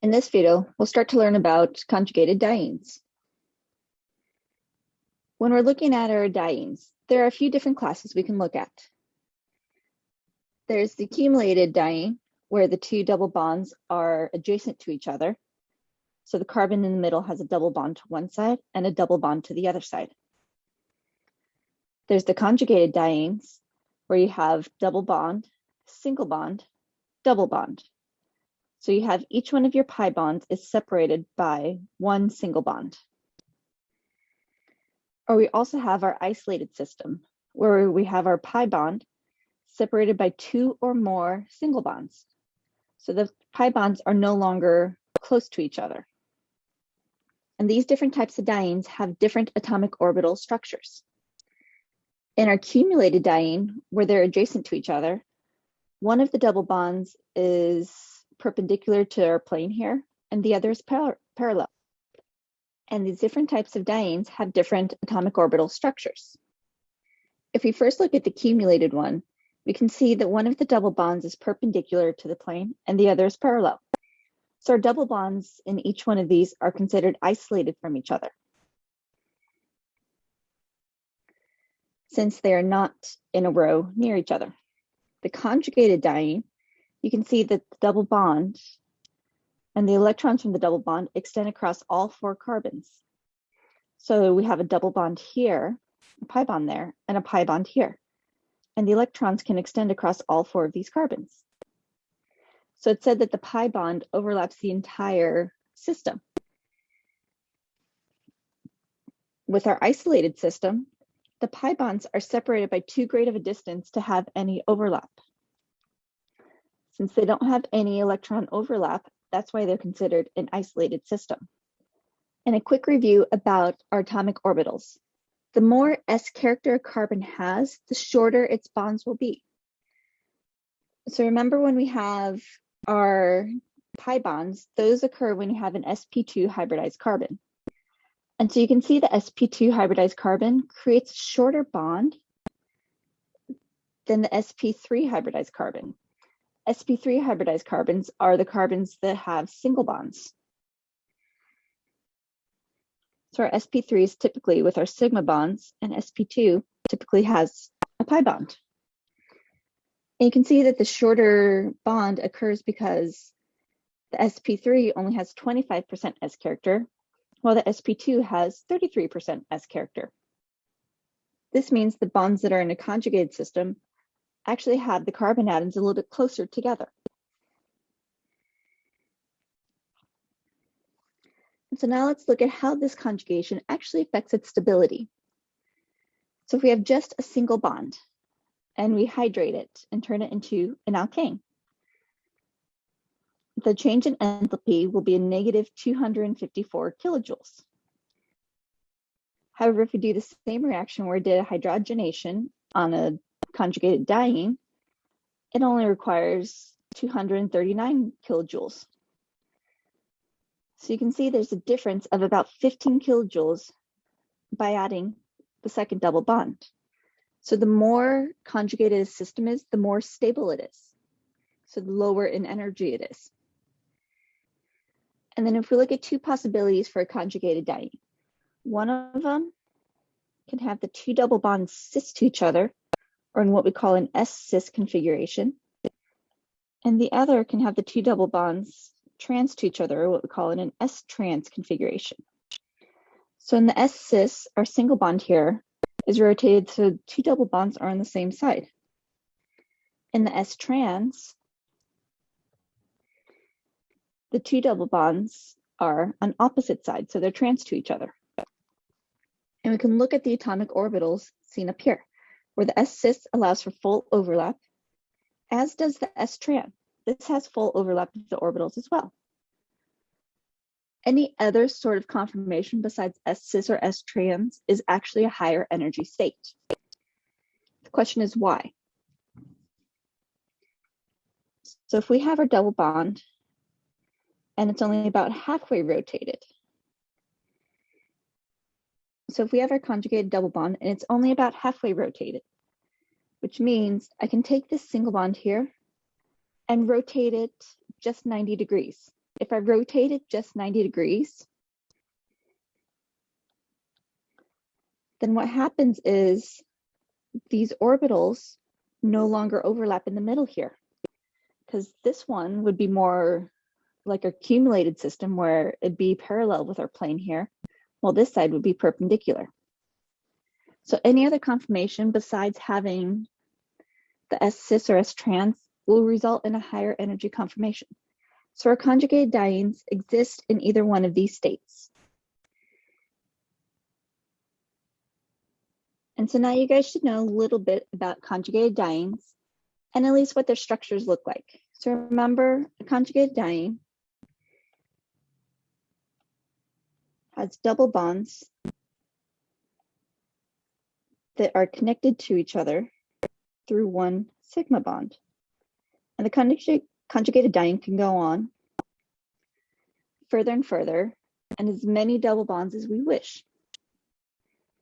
In this video, we'll start to learn about conjugated dienes. When we're looking at our dienes, there are a few different classes we can look at. There's the accumulated diene, where the two double bonds are adjacent to each other. So the carbon in the middle has a double bond to one side and a double bond to the other side. There's the conjugated dienes, where you have double bond, single bond, double bond. So you have each one of your pi bonds is separated by one single bond. Or we also have our isolated system, where we have our pi bond separated by two or more single bonds. So the pi bonds are no longer close to each other. And these different types of dienes have different atomic orbital structures. In our accumulated diene, where they're adjacent to each other, one of the double bonds is perpendicular to our plane here, and the other is parallel. And these different types of dienes have different atomic orbital structures. If we first look at the accumulated one, we can see that one of the double bonds is perpendicular to the plane and the other is parallel. So our double bonds in each one of these are considered isolated from each other, since they are not in a row near each other. The conjugated diene, you can see that the double bond and the electrons from the double bond extend across all four carbons. So we have a double bond here, a pi bond there, and a pi bond here. And the electrons can extend across all four of these carbons. So it's said that the pi bond overlaps the entire system. With our isolated system, the pi bonds are separated by too great of a distance to have any overlap. Since they don't have any electron overlap, that's why they're considered an isolated system. And a quick review about our atomic orbitals. The more s character a carbon has, the shorter its bonds will be. So remember when we have our pi bonds, those occur when you have an sp2 hybridized carbon. And so you can see the sp2 hybridized carbon creates a shorter bond than the sp3 hybridized carbon. sp3 hybridized carbons are the carbons that have single bonds. So our sp3 is typically with our sigma bonds, and sp2 typically has a pi bond. And you can see that the shorter bond occurs because the sp3 only has 25% s character, while the sp2 has 33% s character. This means the bonds that are in a conjugated system actually have the carbon atoms a little bit closer together. And so now let's look at how this conjugation actually affects its stability. So if we have just a single bond and we hydrate it and turn it into an alkane, the change in enthalpy will be a negative 254 kilojoules. However, if we do the same reaction where we did a hydrogenation on a conjugated diene, it only requires 239 kilojoules. So you can see there's a difference of about 15 kilojoules by adding the second double bond. So the more conjugated a system is, the more stable it is. So the lower in energy it is. And then if we look at two possibilities for a conjugated diene, one of them can have the two double bonds cis to each other, or in what we call an S-cis configuration. And the other can have the two double bonds trans to each other, or what we call an S-trans configuration. So in the S-cis, our single bond here is rotated so two double bonds are on the same side. In the S-trans, the two double bonds are on opposite sides, so they're trans to each other. And we can look at the atomic orbitals seen up here, where the S-cis allows for full overlap, as does the S-trans. This has full overlap of the orbitals as well. Any other sort of conformation besides S-cis or S-trans is actually a higher energy state. The question is why? So if we have our double bond and it's only about halfway rotated. So if we have our conjugated double bond and it's only about halfway rotated, which means I can take this single bond here and rotate it just 90 degrees. if I rotate it just 90 degrees, then what happens is these orbitals no longer overlap in the middle here, because this one would be more like a accumulated system where it'd be parallel with our plane here, while this side would be perpendicular. So any other conformation besides having the S cis or S trans will result in a higher energy conformation. So our conjugated dienes exist in either one of these states. And so now you guys should know a little bit about conjugated dienes and at least what their structures look like. So remember, a conjugated diene has double bonds that are connected to each other through one sigma bond. And the conjugated diene can go on further and further, and as many double bonds as we wish.